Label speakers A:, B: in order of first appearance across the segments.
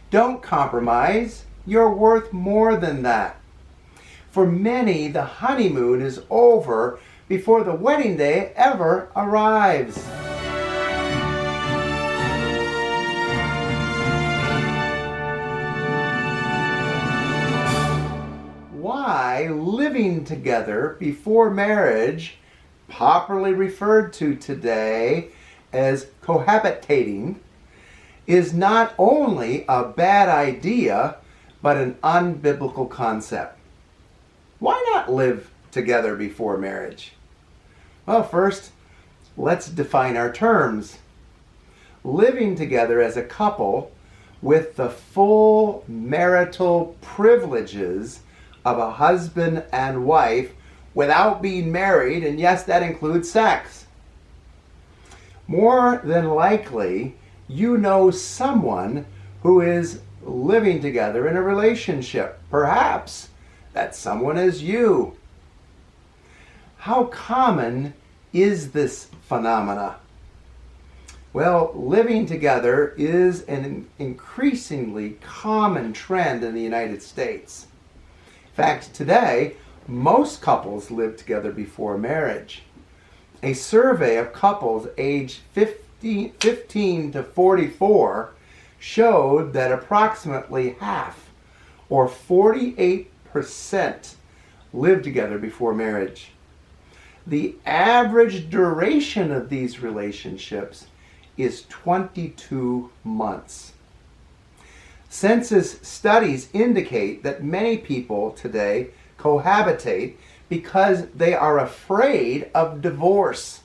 A: Don't compromise. You're worth more than that. For many, the honeymoon is over before the wedding day ever arrives. Why living together before marriage, popularly referred to today as cohabitating, is not only a bad idea, but an unbiblical concept. Why not live together before marriage? Well, first, let's define our terms. Living together as a couple with the full marital privileges of a husband and wife without being married, and yes, that includes sex. More than likely, you know someone who is living together in a relationship. Perhaps that someone is you. How common is this phenomena? Well, living together is an increasingly common trend in the United States. In fact, today, most couples live together before marriage. A survey of couples aged 15 to 44 showed that approximately half, or 48%, live together before marriage. The average duration of these relationships is 22 months. Census studies indicate that many people today cohabitate because they are afraid of divorce.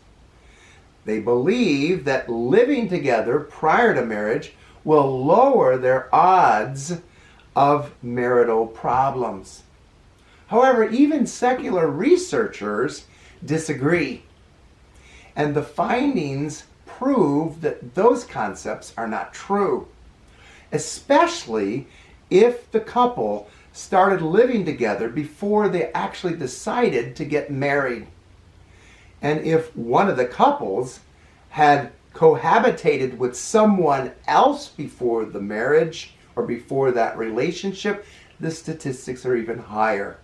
A: They believe that living together prior to marriage will lower their odds of marital problems. However, even secular researchers disagree, and the findings prove that those concepts are not true, especially if the couple started living together before they actually decided to get married. And if one of the couples had cohabitated with someone else before the marriage or before that relationship, the statistics are even higher.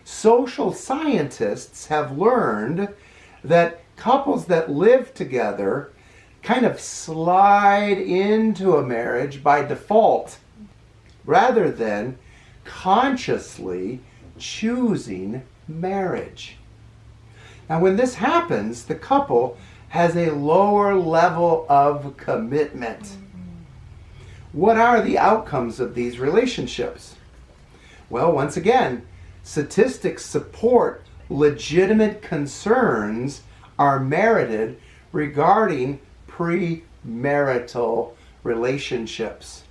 A: Social scientists have learned that couples that live together kind of slide into a marriage by default, rather than consciously choosing marriage. Now, when this happens, the couple has a lower level of commitment. What are the outcomes of these relationships? Well, once again, statistics support legitimate concerns are merited regarding premarital relationships.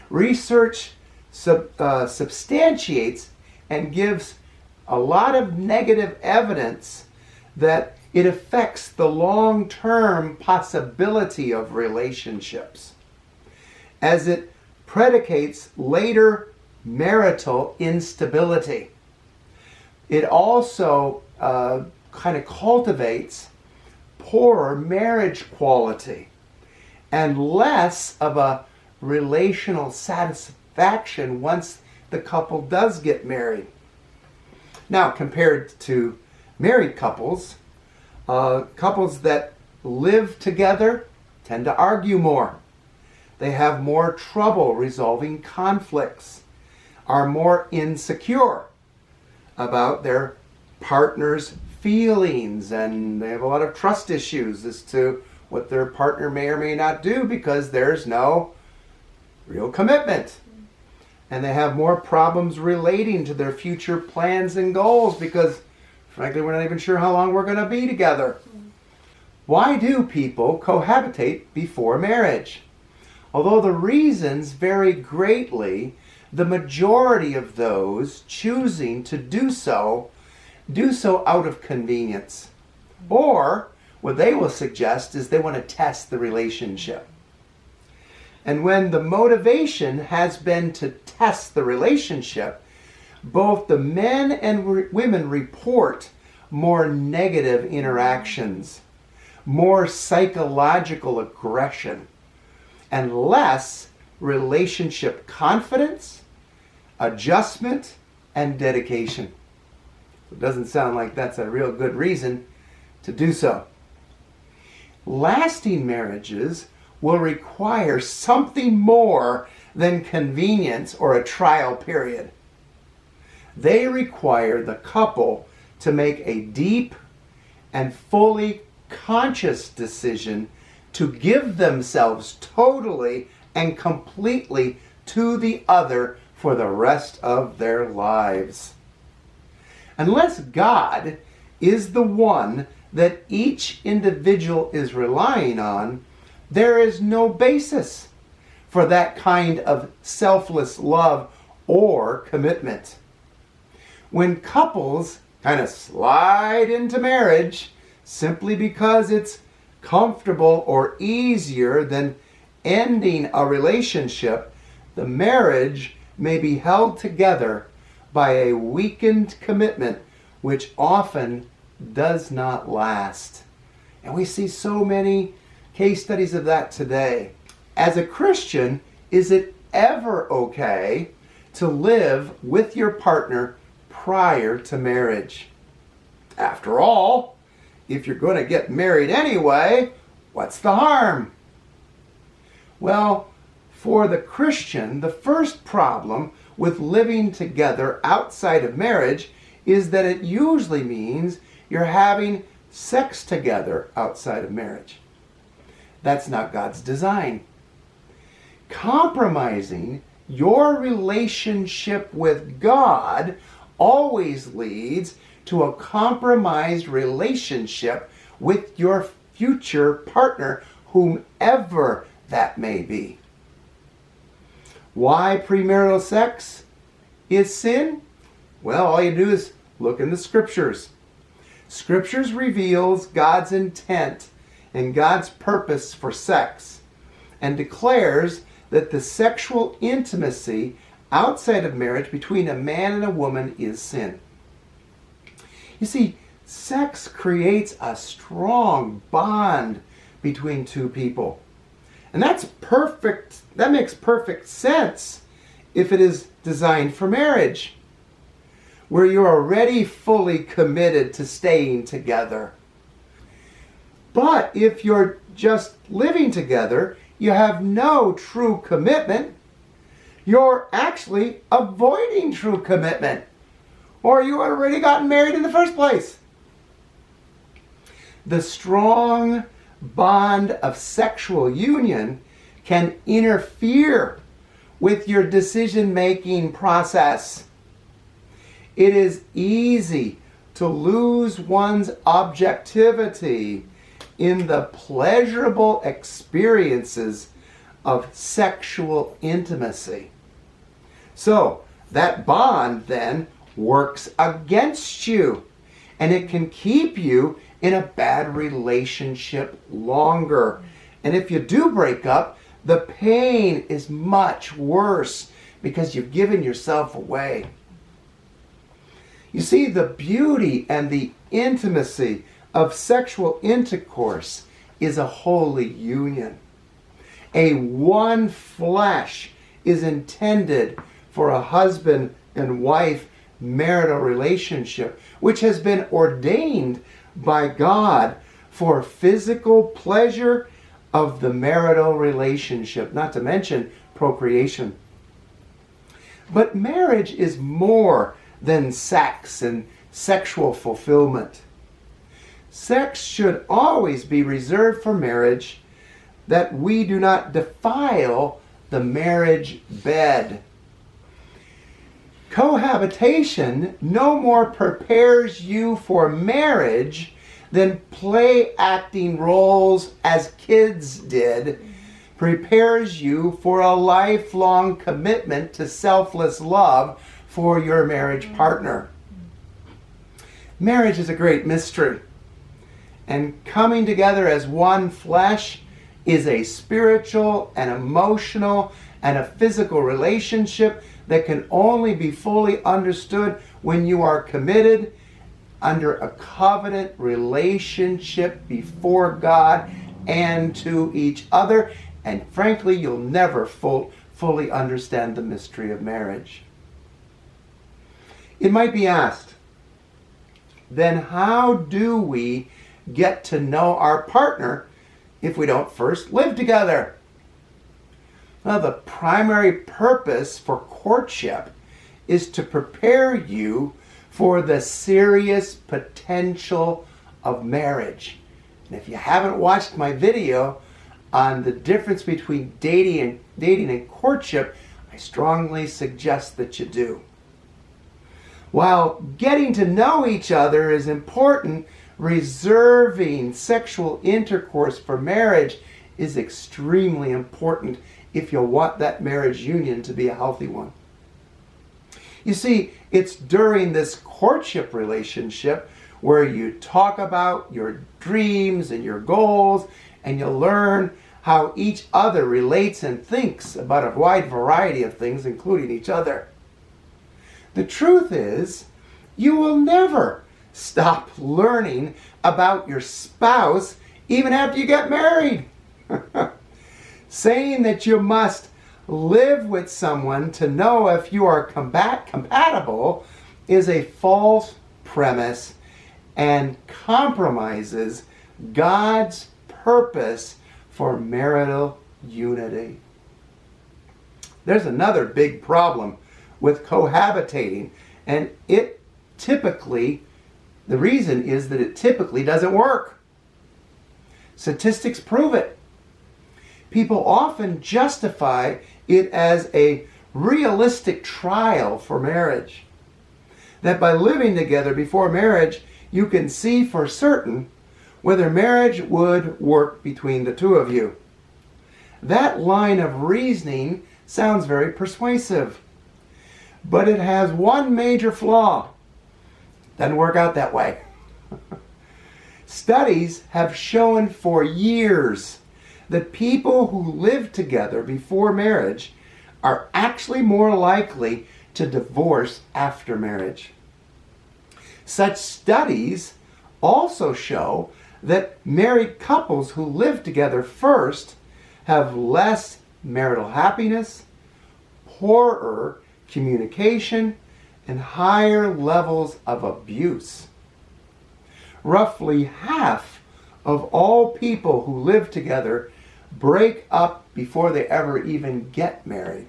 A: Research substantiates and gives a lot of negative evidence that it affects the long-term possibility of relationships, as it predicates later marital instability. It also kind of cultivates poorer marriage quality and less of a relational satisfaction once the couple does get married. Now, compared to married couples, couples that live together tend to argue more. They have more trouble resolving conflicts, are more insecure about their partner's feelings, and they have a lot of trust issues as to what their partner may or may not do because there's no real commitment. And they have more problems relating to their future plans and goals because, frankly, we're not even sure how long we're going to be together. Why do people cohabitate before marriage? Although the reasons vary greatly, the majority of those choosing to do so out of convenience. Or what they will suggest is they want to test the relationship. And when the motivation has been to test the relationship, both the men and women report more negative interactions, more psychological aggression, and less relationship confidence, adjustment, and dedication. It doesn't sound like that's a real good reason to do so. Lasting marriages will require something more than convenience or a trial period. They require the couple to make a deep and fully conscious decision to give themselves totally and completely to the other for the rest of their lives. Unless God is the one that each individual is relying on, there is no basis for that kind of selfless love or commitment. When couples kind of slide into marriage simply because it's comfortable or easier than ending a relationship, the marriage may be held together by a weakened commitment which often does not last. And we see so many case studies of that today. As a Christian, is it ever okay to live with your partner prior to marriage? After all, if you're going to get married anyway, what's the harm? Well, for the Christian, the first problem with living together outside of marriage is that it usually means you're having sex together outside of marriage. That's not God's design. Compromising your relationship with God always leads to a compromised relationship with your future partner, whomever that may be. Why premarital sex is sin? Well, all you do is look in the Scriptures. Scriptures reveals God's intent and God's purpose for sex and declares that the sexual intimacy outside of marriage between a man and a woman is sin. You see, sex creates a strong bond between two people. And that's perfect. That makes perfect sense if it is designed for marriage, where you're already fully committed to staying together. But if you're just living together, you have no true commitment, you're actually avoiding true commitment, or you already gotten married in the first place. The strong bond of sexual union can interfere with your decision-making process. It is easy to lose one's objectivity in the pleasurable experiences of sexual intimacy. So that bond then works against you, and it can keep you in a bad relationship longer. And if you do break up, the pain is much worse because you've given yourself away. You see, the beauty and the intimacy of sexual intercourse is a holy union. A one flesh is intended for a husband and wife marital relationship, which has been ordained by God for physical pleasure of the marital relationship, not to mention procreation. But marriage is more than sex and sexual fulfillment. Sex should always be reserved for marriage, that we do not defile the marriage bed. Cohabitation no more prepares you for marriage than play acting roles as kids did prepares you for a lifelong commitment to selfless love for your marriage partner. Marriage is a great mystery, and coming together as one flesh is a spiritual and emotional and a physical relationship that can only be fully understood when you are committed under a covenant relationship before God and to each other, And frankly, you'll never fully understand the mystery of marriage. It might be asked, then how do we get to know our partner if we don't first live together? Well, the primary purpose for courtship is to prepare you for the serious potential of marriage. And if you haven't watched my video on the difference between dating and courtship, I strongly suggest that you do. While getting to know each other is important, reserving sexual intercourse for marriage is extremely important if you want that marriage union to be a healthy one. You see, it's during this courtship relationship where you talk about your dreams and your goals, and you learn how each other relates and thinks about a wide variety of things, including each other. The truth is, you will never stop learning about your spouse even after you get married. Saying that you must live with someone to know if you are compatible is a false premise and compromises God's purpose for marital unity. There's another big problem with cohabitating, and the reason is that it typically doesn't work. Statistics prove it. People often justify it as a realistic trial for marriage. That by living together before marriage, you can see for certain whether marriage would work between the two of you. That line of reasoning sounds very persuasive, but it has one major flaw. Doesn't work out that way. Studies have shown for years that people who live together before marriage are actually more likely to divorce after marriage. Such studies also show that married couples who live together first have less marital happiness, poorer communication, and higher levels of abuse. Roughly half of all people who live together break up before they ever even get married,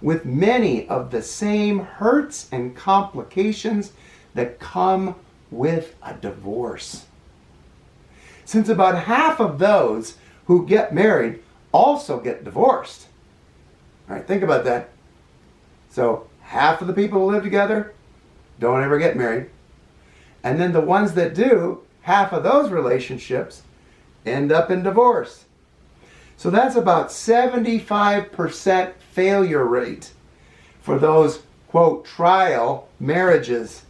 A: with many of the same hurts and complications that come with a divorce. Since about half of those who get married also get divorced. All right, think about that. So half of the people who live together don't ever get married. And then the ones that do, half of those relationships end up in divorce. So that's about 75% failure rate for those, quote, trial marriages.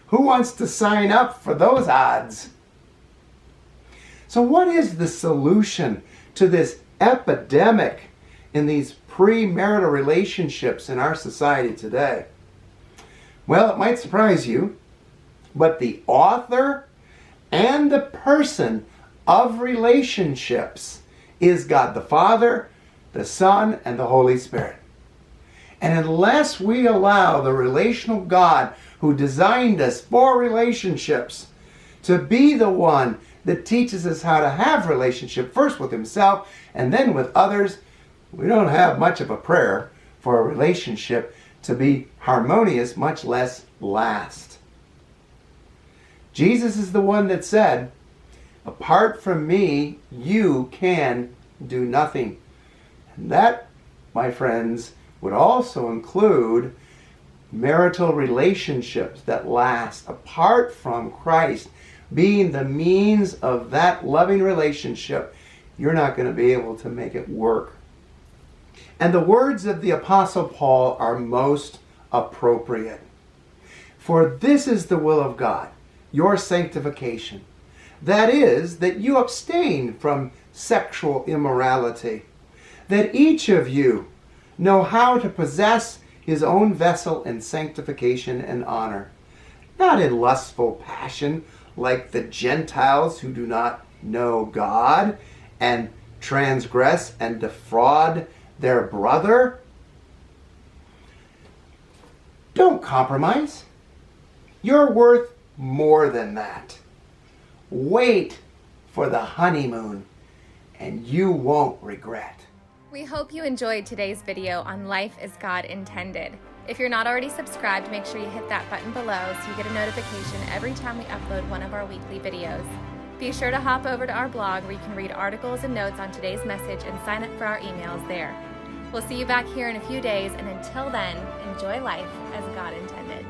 A: Who wants to sign up for those odds? So what is the solution to this epidemic in these premarital relationships in our society today? Well, it might surprise you, but the author and the person of relationships is God the Father, the Son, and the Holy Spirit. And unless we allow the relational God who designed us for relationships to be the one that teaches us how to have relationship first with himself and then with others, we don't have much of a prayer for a relationship to be harmonious, much less last. Jesus is the one that said, apart from me, you can do nothing. And that, my friends, would also include marital relationships that last apart from Christ being the means of that loving relationship. You're not going to be able to make it work. And the words of the Apostle Paul are most appropriate. For this is the will of God, your sanctification. That is, that you abstain from sexual immorality, that each of you know how to possess his own vessel in sanctification and honor, not in lustful passion like the Gentiles who do not know God and transgress and defraud their brother? Don't compromise. You're worth more than that. Wait for the honeymoon and you won't regret.
B: We hope you enjoyed today's video on Life as God Intended. If you're not already subscribed, make sure you hit that button below so you get a notification every time we upload one of our weekly videos. Be sure to hop over to our blog where you can read articles and notes on today's message and sign up for our emails there. We'll see you back here in a few days, and until then, enjoy life as God intended.